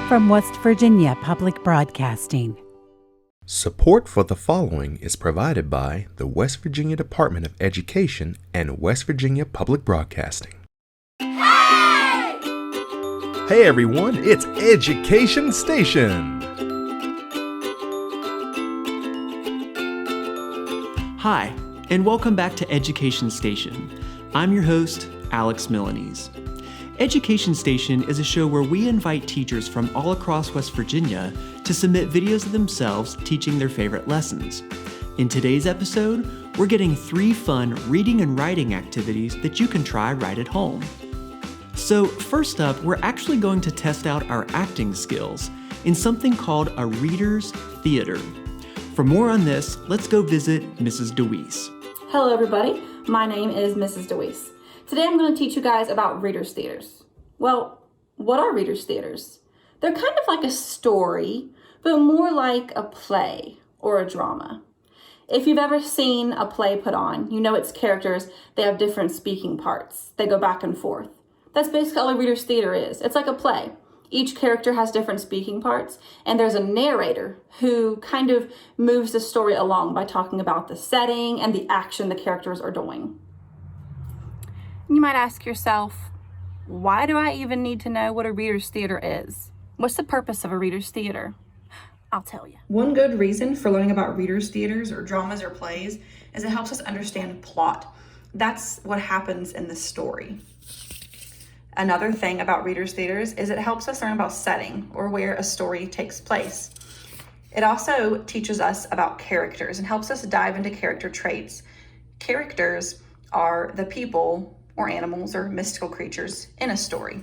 from West Virginia Public Broadcasting. Support for the following is provided by the West Virginia Department of Education and West Virginia Public Broadcasting. Hey! Hey everyone, it's Education Station! Hi, and welcome back to Education Station. I'm your host, Alex Milanese. Education Station is a show where we invite teachers from all across West Virginia to submit videos of themselves teaching their favorite lessons. In today's episode, we're getting 3 fun reading and writing activities that you can try right at home. So first up, we're actually going to test out our acting skills in something called a reader's theater. For more on this, let's go visit Mrs. DeWeese. Hello everybody, my name is Mrs. DeWeese. Today I'm going to teach you guys about readers' theaters. Well, what are readers' theaters? They're kind of like a story, but more like a play or a drama. If you've ever seen a play put on, you know its characters, they have different speaking parts. They go back and forth. That's basically all a reader's theater is. It's like a play. Each character has different speaking parts, and there's a narrator who kind of moves the story along by talking about the setting and the action the characters are doing. You might ask yourself, why do I even need to know what a reader's theater is? What's the purpose of a reader's theater? I'll tell you. One good reason for learning about readers' theaters or dramas or plays is it helps us understand plot. That's what happens in the story. Another thing about readers' theaters is it helps us learn about setting or where a story takes place. It also teaches us about characters and helps us dive into character traits. Characters are the people or animals or mystical creatures in a story.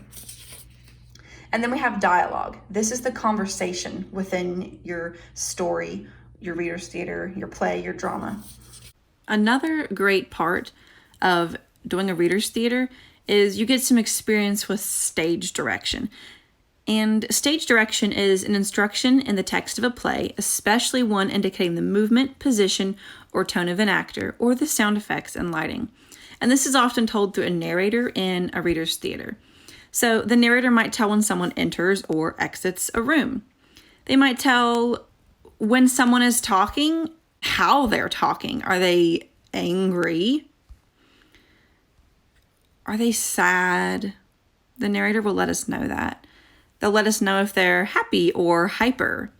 And then we have dialogue. This is the conversation within your story, your reader's theater, your play, your drama. Another great part of doing a reader's theater is you get some experience with stage direction. And stage direction is an instruction in the text of a play, especially one indicating the movement, position, or tone of an actor, or the sound effects and lighting. And this is often told through a narrator in a reader's theater. So the narrator might tell when someone enters or exits a room. They might tell when someone is talking, how they're talking. Are they angry? Are they sad? The narrator will let us know that. They'll let us know if they're happy or hyper.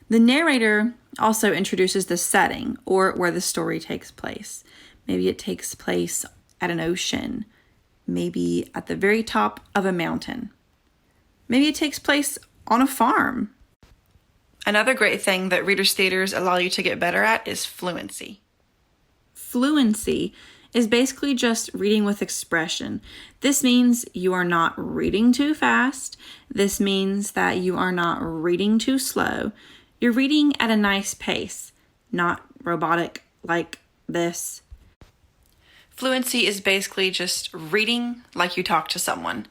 The narrator also introduces the setting or where the story takes place. Maybe it takes place at an ocean, maybe at the very top of a mountain. Maybe it takes place on a farm. Another great thing that readers' theaters allow you to get better at is fluency. Fluency is basically just reading with expression. This means you are not reading too fast. This means that you are not reading too slow. You're reading at a nice pace, not robotic like this. Fluency is basically just reading like you talk to someone.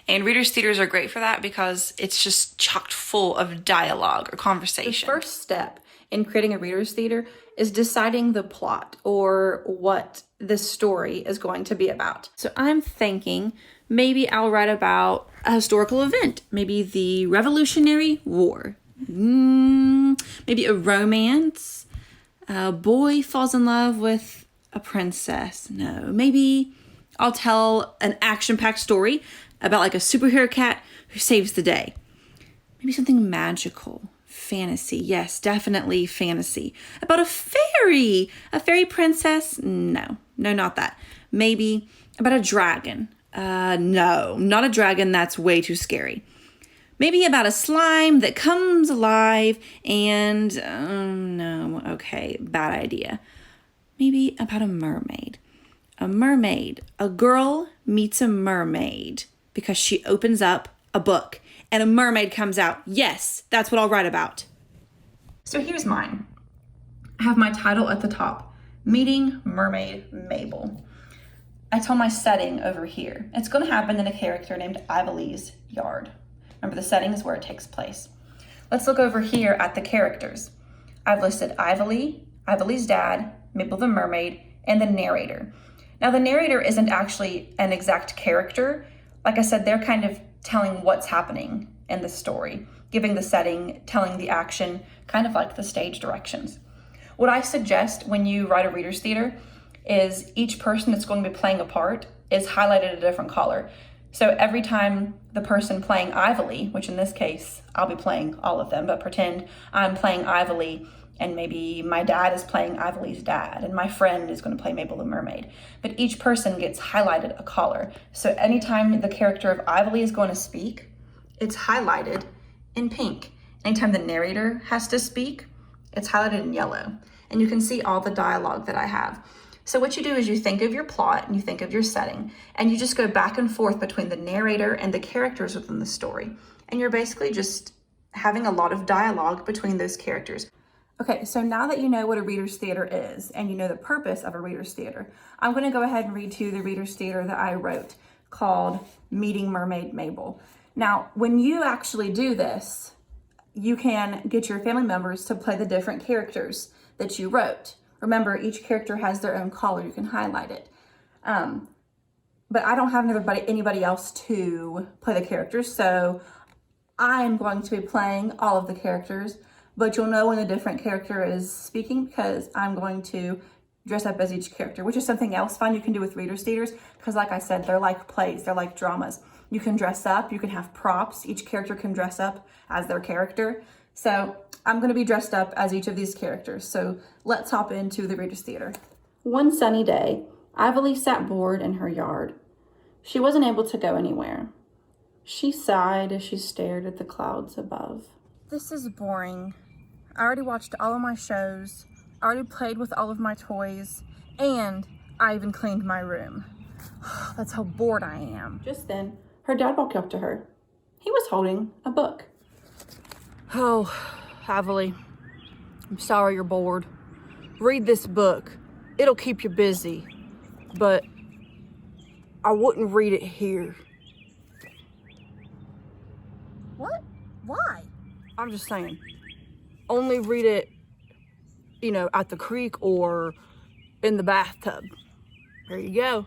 And readers' theaters are great for that because it's just chock full of dialogue or conversation. The first step in creating a reader's theater is deciding the plot or what the story is going to be about. So I'm thinking maybe I'll write about a historical event, maybe the Revolutionary War, maybe a romance, a boy falls in love with a princess. No, maybe I'll tell an action-packed story about like a superhero cat who saves the day. Maybe something magical, fantasy. Yes, definitely fantasy. About a fairy princess. No, not that. Maybe about a dragon. No, not a dragon. That's way too scary. Maybe about a slime that comes alive and, no, okay, bad idea. Maybe about a mermaid. A mermaid. A girl meets a mermaid because she opens up a book and a mermaid comes out. Yes, that's what I'll write about. So here's mine. I have my title at the top, Meeting Mermaid Mabel. I tell my setting over here. It's going to happen in a character named Ivoly's yard. Remember, the setting is where it takes place. Let's look over here at the characters. I've listed Ivoly, Ivoly's dad, Mabel the mermaid, and the narrator. Now, the narrator isn't actually an exact character. Like I said, they're kind of telling what's happening in the story, giving the setting, telling the action, kind of like the stage directions. What I suggest when you write a reader's theater is each person that's going to be playing a part is highlighted a different color. So every time the person playing Ivory, which in this case, I'll be playing all of them, but pretend I'm playing Ivory and maybe my dad is playing Ivory's dad and my friend is going to play Mabel the mermaid. But each person gets highlighted a color. So anytime the character of Ivory is going to speak, it's highlighted in pink. Anytime the narrator has to speak, it's highlighted in yellow. And you can see all the dialogue that I have. So what you do is you think of your plot and you think of your setting, and you just go back and forth between the narrator and the characters within the story. And you're basically just having a lot of dialogue between those characters. Okay, so now that you know what a reader's theater is and you know the purpose of a reader's theater, I'm going to go ahead and read to you the reader's theater that I wrote called Meeting Mermaid Mabel. Now, when you actually do this, you can get your family members to play the different characters that you wrote. Remember, each character has their own color. You can highlight it. But I don't have anybody else to play the characters, so I'm going to be playing all of the characters, but you'll know when a different character is speaking because I'm going to dress up as each character, which is something else fun you can do with reader's theaters because, like I said, they're like plays. They're like dramas. You can dress up. You can have props. Each character can dress up as their character. So I'm going to be dressed up as each of these characters. So let's hop into the reader's theater. One sunny day, Ivory sat bored in her yard. She wasn't able to go anywhere. She sighed as she stared at the clouds above. This is boring. I already watched all of my shows. I already played with all of my toys. And I even cleaned my room. That's how bored I am. Just then, her dad walked up to her. He was holding a book. Oh, Ivory, I'm sorry you're bored. Read this book. It'll keep you busy. But I wouldn't read it here. What? Why? I'm just saying. Only read it, at the creek or in the bathtub. There you go.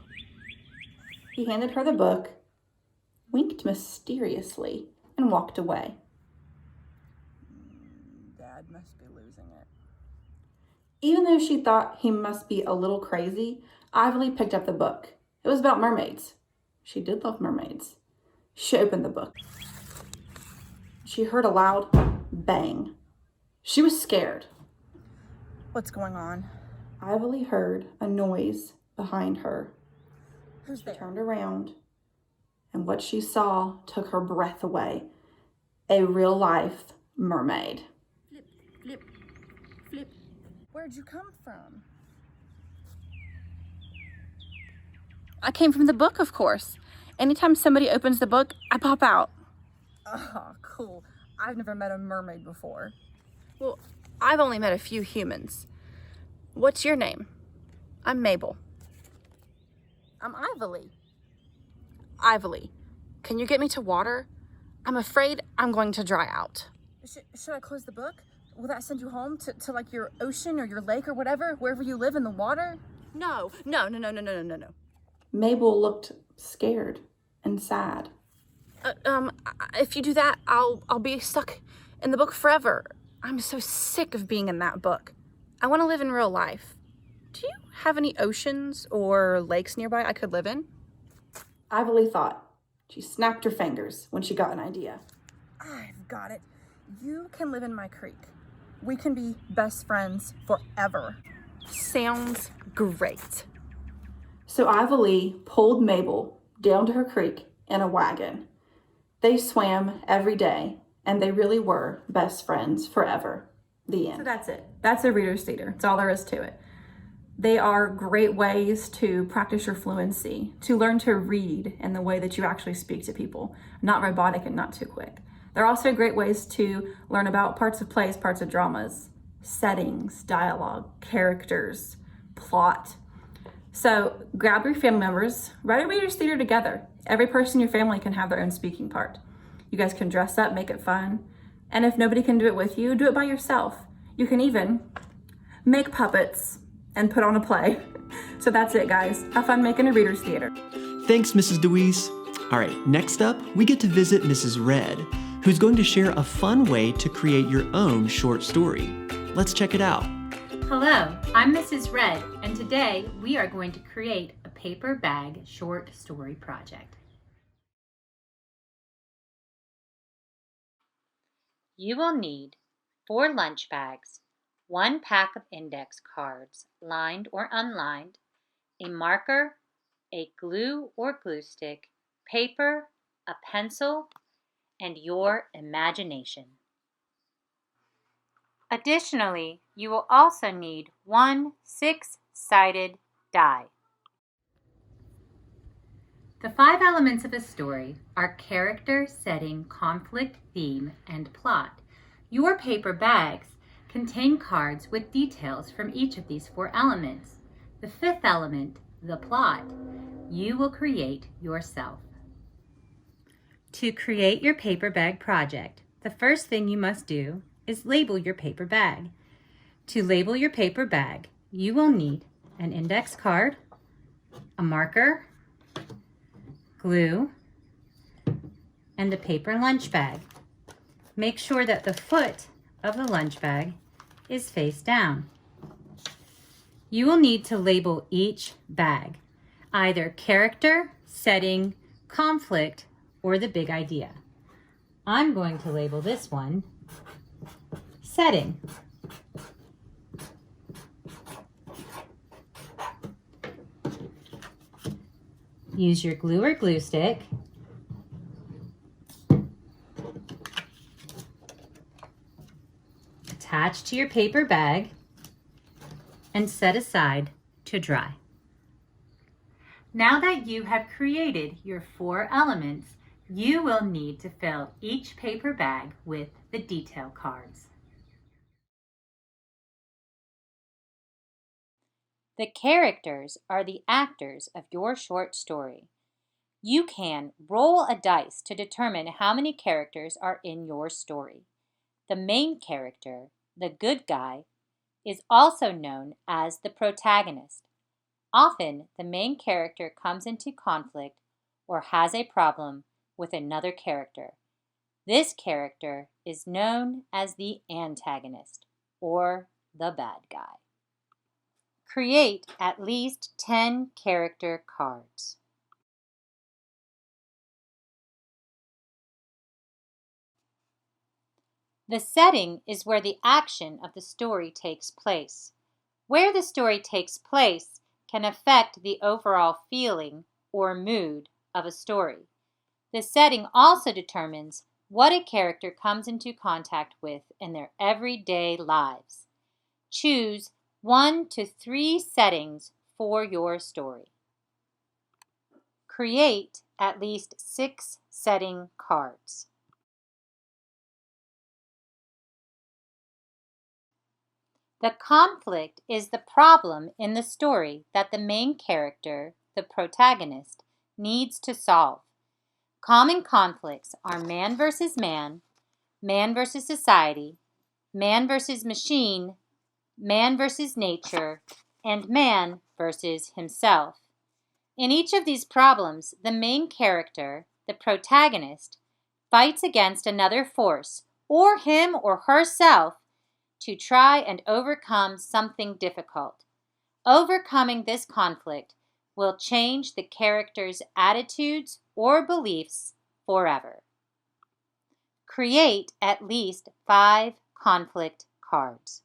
He handed her the book, winked mysteriously, and walked away. Dad must be losing it. Even though she thought he must be a little crazy, Ivory picked up the book. It was about mermaids. She did love mermaids. She opened the book. She heard a loud bang. She was scared. What's going on? Ivory heard a noise behind her. Who's She there? turned around, and what she saw took her breath away. A real-life mermaid. Flip, flip, flip. Where'd you come from? I came from the book, of course. Anytime somebody opens the book, I pop out. Oh, cool. I've never met a mermaid before. Well, I've only met a few humans. What's your name? I'm Mabel. I'm Ivory. Ivory, can you get me to water? I'm afraid I'm going to dry out. Should I close the book? Will that send you home to like your ocean or your lake or whatever, wherever you live in the water? No. Mabel looked scared and sad. If you do that, I'll be stuck in the book forever. I'm so sick of being in that book. I want to live in real life. Do you have any oceans or lakes nearby I could live in? Ivory thought. She snapped her fingers when she got an idea. I've got it. You can live in my creek. We can be best friends forever. Sounds great. So Ivory pulled Mabel down to her creek in a wagon. They swam every day, and they really were best friends forever. The end. So that's it. That's a reader's theater. That's all there is to it. They are great ways to practice your fluency, to learn to read in the way that you actually speak to people, not robotic and not too quick. They're also great ways to learn about parts of plays, parts of dramas, settings, dialogue, characters, plot. So grab your family members, write a reader's theater together. Every person in your family can have their own speaking part. You guys can dress up, make it fun. And if nobody can do it with you, do it by yourself. You can even make puppets and put on a play. So that's it, guys. Have fun making a reader's theater. Thanks, Mrs. DeWeese. All right, next up, we get to visit Mrs. Red, who's going to share a fun way to create your own short story. Let's check it out. Hello, I'm Mrs. Red, and today we are going to create a paper bag short story project. You will need 4 lunch bags, 1 pack of index cards, lined or unlined, a marker, a glue or glue stick, paper, a pencil, and your imagination. Additionally, you will also need 1 6-sided die. The 5 elements of a story are character, setting, conflict, theme, and plot. Your paper bags contain cards with details from each of these 4 elements. The 5th element, the plot, you will create yourself. To create your paper bag project, the first thing you must do is label your paper bag. To label your paper bag, you will need an index card, a marker, glue, and the paper lunch bag. Make sure that the foot of the lunch bag is face down. You will need to label each bag, either character, setting, conflict, or the big idea. I'm going to label this one setting. Use your glue or glue stick attach to your paper bag and set aside to dry. Now that you have created your 4 elements, you will need to fill each paper bag with the detail cards. The characters are the actors of your short story. You can roll a dice to determine how many characters are in your story. The main character, the good guy, is also known as the protagonist. Often, the main character comes into conflict or has a problem with another character. This character is known as the antagonist or the bad guy. Create at least 10 character cards. The setting is where the action of the story takes place. Where the story takes place can affect the overall feeling or mood of a story. The setting also determines what a character comes into contact with in their everyday lives. Choose 1 to 3 settings for your story. Create at least 6 setting cards. The conflict is the problem in the story that the main character, the protagonist, needs to solve. Common conflicts are man versus man, man versus society, man versus machine, man versus nature, and man versus himself. In each of these problems, the main character, the protagonist, fights against another force, or him or herself, to try and overcome something difficult. Overcoming this conflict will change the character's attitudes or beliefs forever. Create at least 5 conflict cards.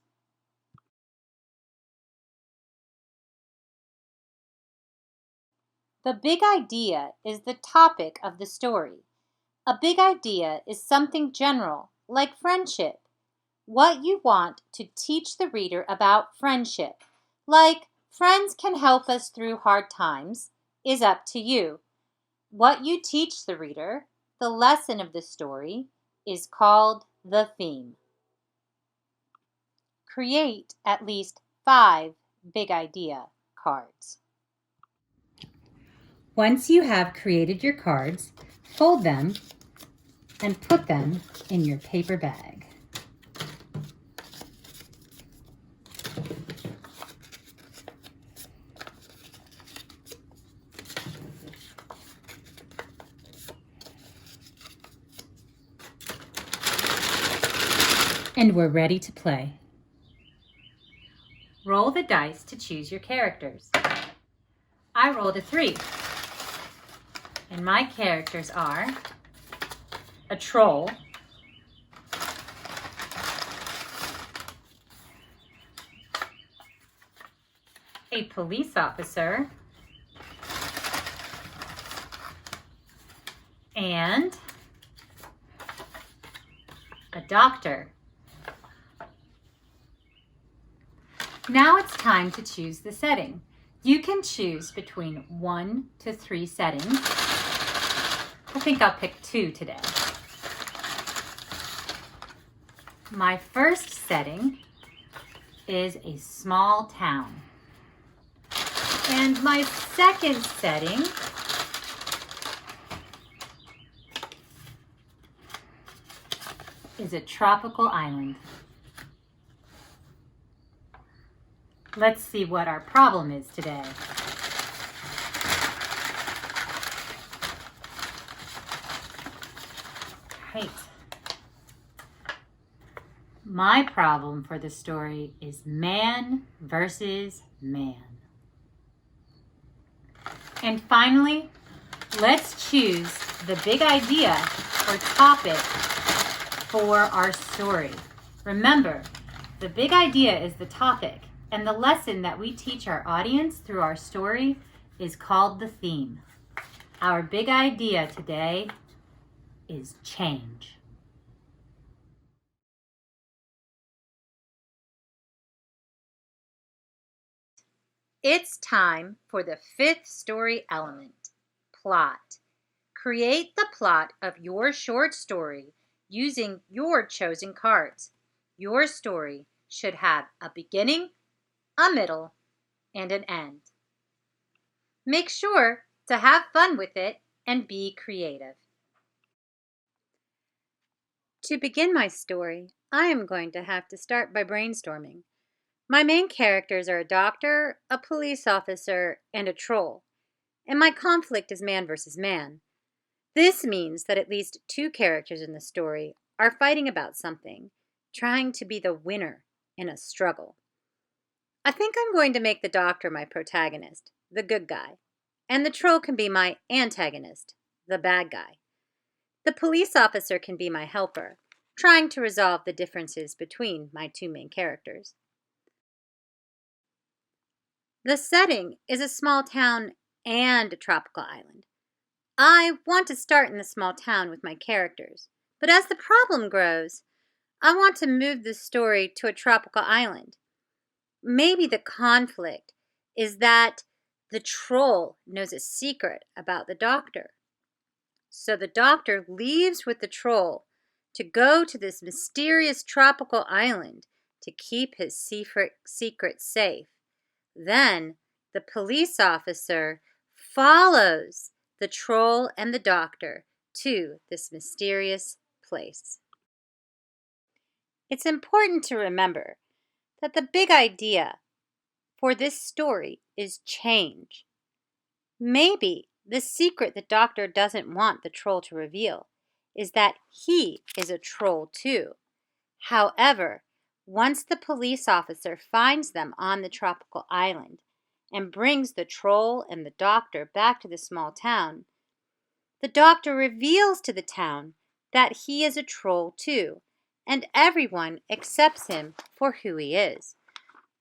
The big idea is the topic of the story. A big idea is something general, like friendship. What you want to teach the reader about friendship, like friends can help us through hard times, is up to you. What you teach the reader, the lesson of the story, is called the theme. Create at least 5 big idea cards. Once you have created your cards, fold them and put them in your paper bag. And we're ready to play. Roll the dice to choose your characters. I rolled a 3. And my characters are a troll, a police officer, and a doctor. Now it's time to choose the setting. You can choose between 1 to 3 settings. I think I'll pick 2 today. My first setting is a small town. And my second setting is a tropical island. Let's see what our problem is today. Right. My problem for the story is man versus man. And finally, let's choose the big idea or topic for our story. Remember, the big idea is the topic, and the lesson that we teach our audience through our story is called the theme. Our big idea today is change. It's time for the 5th story element, plot. Create the plot of your short story using your chosen cards. Your story should have a beginning, a middle, and an end. Make sure to have fun with it and be creative. To begin my story, I am going to have to start by brainstorming. My main characters are a doctor, a police officer, and a troll, and my conflict is man versus man. This means that at least 2 characters in the story are fighting about something, trying to be the winner in a struggle. I think I'm going to make the doctor my protagonist, the good guy, and the troll can be my antagonist, the bad guy. The police officer can be my helper, trying to resolve the differences between my 2 main characters. The setting is a small town and a tropical island. I want to start in the small town with my characters, but as the problem grows, I want to move the story to a tropical island. Maybe the conflict is that the troll knows a secret about the doctor. So the doctor leaves with the troll to go to this mysterious tropical island to keep his secret safe. Then the police officer follows the troll and the doctor to this mysterious place. It's important to remember that the big idea for this story is change. Maybe the secret the doctor doesn't want the troll to reveal is that he is a troll too. However, once the police officer finds them on the tropical island and brings the troll and the doctor back to the small town, the doctor reveals to the town that he is a troll too, and everyone accepts him for who he is.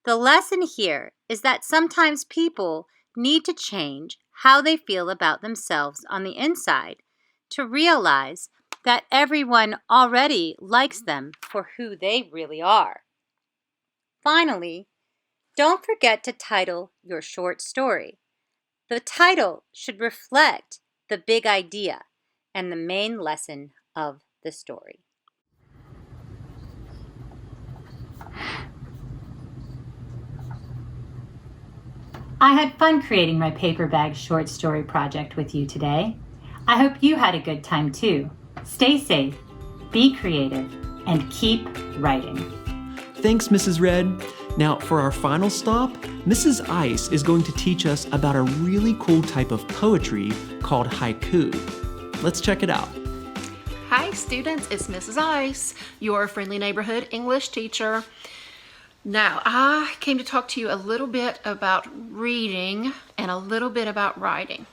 The lesson here is that sometimes people need to change how they feel about themselves on the inside to realize that everyone already likes them for who they really are. Finally, don't forget to title your short story. The title should reflect the big idea and the main lesson of the story. I had fun creating my paper bag short story project with you today. I hope you had a good time too. Stay safe, be creative, and keep writing. Thanks, Mrs. Red. Now, for our final stop, Mrs. Ice is going to teach us about a really cool type of poetry called haiku. Let's check it out. Hi students, it's Mrs. Ice, your friendly neighborhood English teacher. Now, I came to talk to you a little bit about reading and a little bit about writing.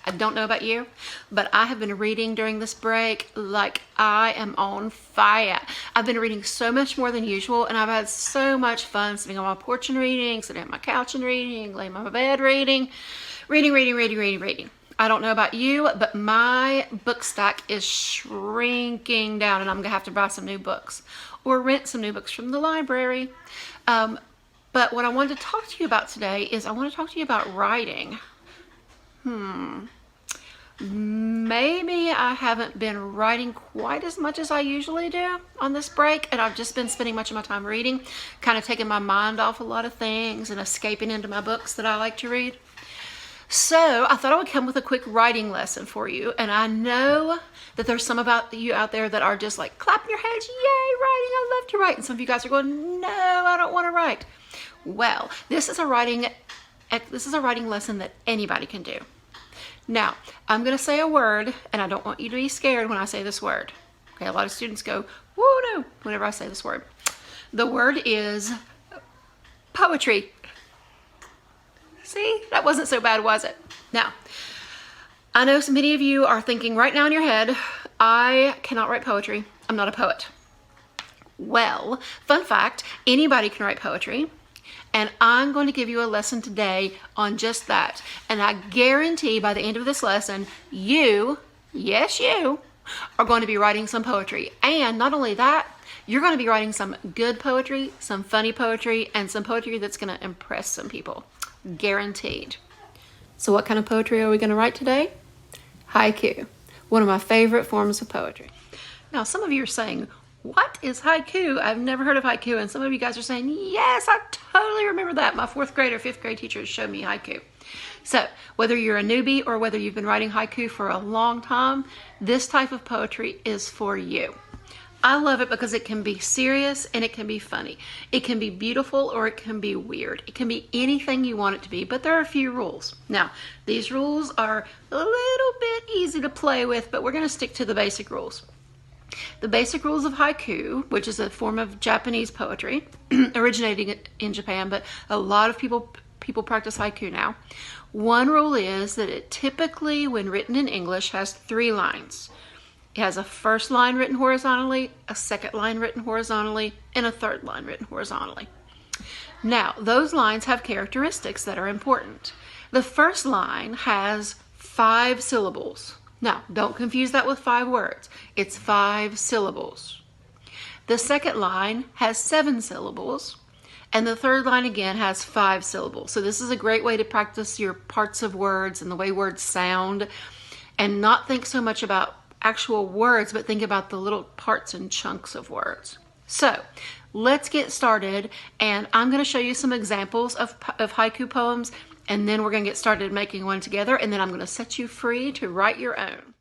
I don't know about you, but I have been reading during this break like I am on fire. I've been reading so much more than usual, and I've had so much fun sitting on my porch and reading, sitting on my couch and reading, laying on my bed reading. I don't know about you, but my book stack is shrinking down, and I'm gonna have to buy some new books or rent some new books from the library. But what I wanted to talk to you about today is I want to talk to you about writing. Maybe I haven't been writing quite as much as I usually do on this break, and I've just been spending much of my time reading, kind of taking my mind off a lot of things and escaping into my books that I like to read. So I thought I would come with a quick writing lesson for you, and I know that there's some about you out there that are just like clapping your hands, yay, writing, I love to write, and some of you guys are going, no, I don't want to write. Well, this is a writing lesson that anybody can do. Now, I'm going to say a word, and I don't want you to be scared when I say this word. Okay, a lot of students go, whoa, no, whenever I say this word. The word is poetry. See, that wasn't so bad, was it? Now, I know so many of you are thinking right now in your head, I cannot write poetry. I'm not a poet. Well, fun fact, anybody can write poetry. And I'm going to give you a lesson today on just that. And I guarantee by the end of this lesson, you, yes you, are going to be writing some poetry. And not only that, you're going to be writing some good poetry, some funny poetry, and some poetry that's going to impress some people. Guaranteed. So what kind of poetry are we going to write today? Haiku, one of my favorite forms of poetry. Now, some of you are saying, what is haiku? I've never heard of haiku. And some of you guys are saying, yes, I totally remember that. My 4th grade or 5th grade teachers showed me haiku. So whether you're a newbie or whether you've been writing haiku for a long time, this type of poetry is for you. I love it because it can be serious and it can be funny. It can be beautiful or it can be weird. It can be anything you want it to be, but there are a few rules. Now, these rules are a little bit easy to play with, but we're going to stick to the basic rules. The basic rules of haiku, which is a form of Japanese poetry, originating in Japan, but a lot of people practice haiku now. One rule is that it typically, when written in English, has 3 lines. It has a first line written horizontally, a second line written horizontally, and a third line written horizontally. Now, those lines have characteristics that are important. The first line has 5 syllables. Now, don't confuse that with 5 words. It's 5 syllables. The second line has 7 syllables, and the third line again has 5 syllables. So this is a great way to practice your parts of words and the way words sound, and not think so much about actual words, but think about the little parts and chunks of words. So let's get started, and I'm going to show you some examples of haiku poems, and then we're going to get started making one together, and then I'm going to set you free to write your own.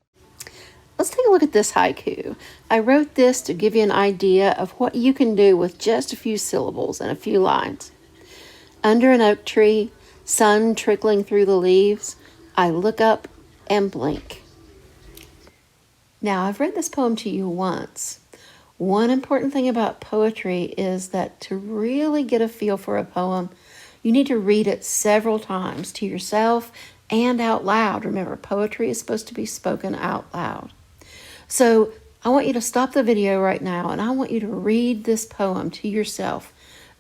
Let's take a look at this haiku. I wrote this to give you an idea of what you can do with just a few syllables and a few lines. Under an oak tree, sun trickling through the leaves, I look up and blink. Now, I've read this poem to you once. One important thing about poetry is that to really get a feel for a poem, you need to read it several times to yourself and out loud. Remember, poetry is supposed to be spoken out loud. So I want you to stop the video right now, and I want you to read this poem to yourself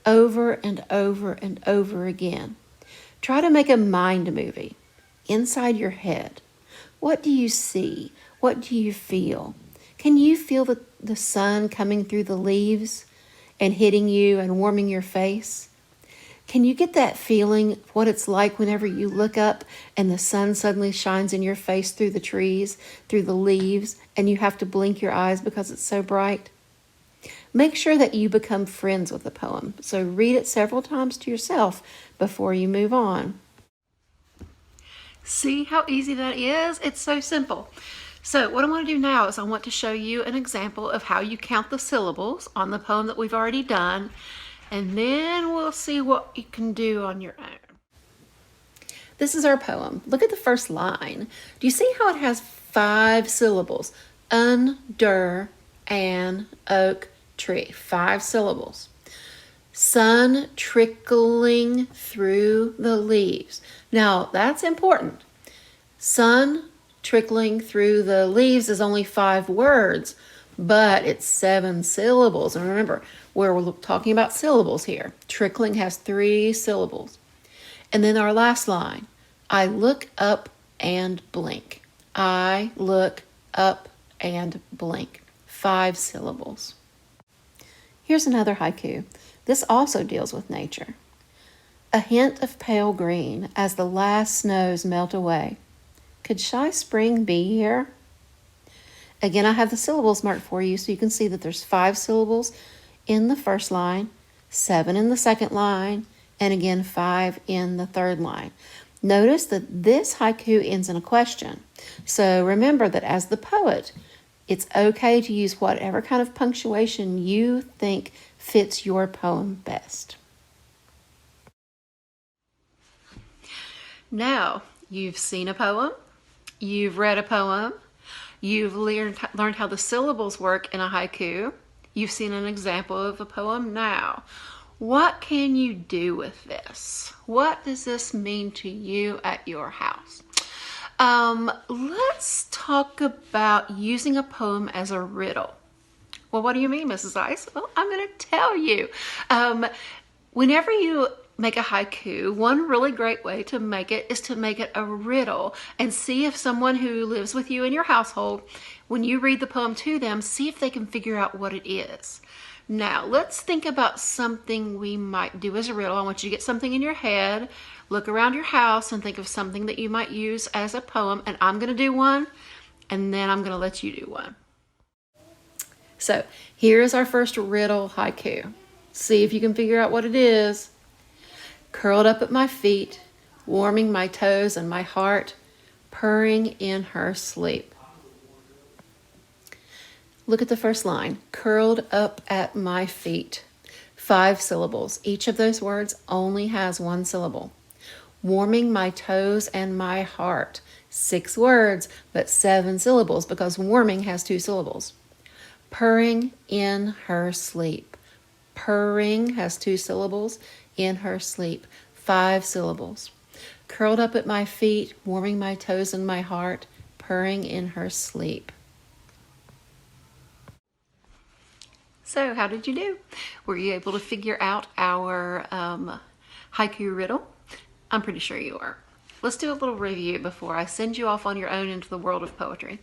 over and over and over again. Try to make a mind movie inside your head. What do you see? What do you feel? Can you feel the sun coming through the leaves and hitting you and warming your face? Can you get that feeling of what it's like whenever you look up and the sun suddenly shines in your face through the trees, through the leaves, and you have to blink your eyes because it's so bright? Make sure that you become friends with the poem. So read it several times to yourself before you move on. See how easy that is? It's so simple. So what I want to do now is I want to show you an example of how you count the syllables on the poem that we've already done, and then we'll see what you can do on your own. This is our poem. Look at the first line. Do you see how it has 5 syllables? Under an oak tree. 5 syllables. Sun trickling through the leaves. Now, that's important. Sun trickling through the leaves is only 5 words, but it's 7 syllables. And remember, we're talking about syllables here. Trickling has 3 syllables. And then our last line, I look up and blink. I look up and blink. 5 syllables. Here's another haiku. This also deals with nature. A hint of pale green as the last snows melt away. Could shy spring be here? Again, I have the syllables marked for you so you can see that there's 5 syllables in the first line, 7 in the second line, and again 5 in the third line. Notice that this haiku ends in a question. So remember that as the poet, it's okay to use whatever kind of punctuation you think fits your poem best. Now, you've seen a poem, you've read a poem, you've learned how the syllables work in a haiku, you've seen an example of a poem. Now, what can you do with this? What does this mean to you at your house? Let's talk about using a poem as a riddle. Well, what do you mean, Mrs. Ice? Well, I'm going to tell you. Whenever you make a haiku, one really great way to make it is to make it a riddle and see if someone who lives with you in your household, when you read the poem to them, see if they can figure out what it is. Now, let's think about something we might do as a riddle. I want you to get something in your head, look around your house, and think of something that you might use as a poem. And I'm going to do one, and then I'm going to let you do one. So here's our first riddle haiku. See if you can figure out what it is. Curled up at my feet, warming my toes and my heart, purring in her sleep. Look at the first line. Curled up at my feet. 5 syllables. Each of those words only has 1 syllable. Warming my toes and my heart. 6 words, but 7 syllables because warming has 2 syllables. Purring in her sleep. Purring has 2 syllables. In her sleep. 5 syllables. Curled up at my feet, warming my toes and my heart, purring in her sleep. So how did you do? Were you able to figure out our haiku riddle? I'm pretty sure you are. Let's do a little review before I send you off on your own into the world of poetry.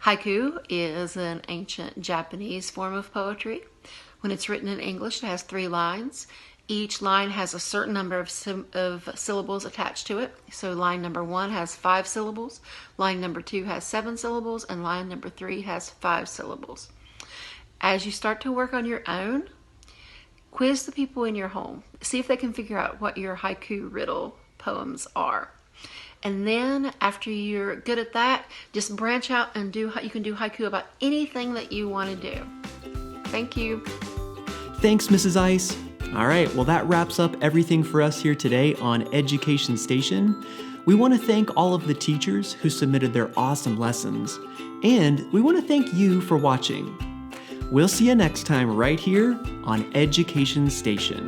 Haiku is an ancient Japanese form of poetry. When it's written in English, it has 3 lines. Each line has a certain number of syllables attached to it. So line number 1 has 5 syllables, line number 2 has 7 syllables, and line number 3 has 5 syllables. As you start to work on your own, quiz the people in your home. See if they can figure out what your haiku riddle poems are. And then after you're good at that, just branch out and you can do haiku about anything that you want to do. Thank you. Thanks, Mrs. Ice. All right, well, that wraps up everything for us here today on Education Station. We want to thank all of the teachers who submitted their awesome lessons. And we want to thank you for watching. We'll see you next time right here on Education Station.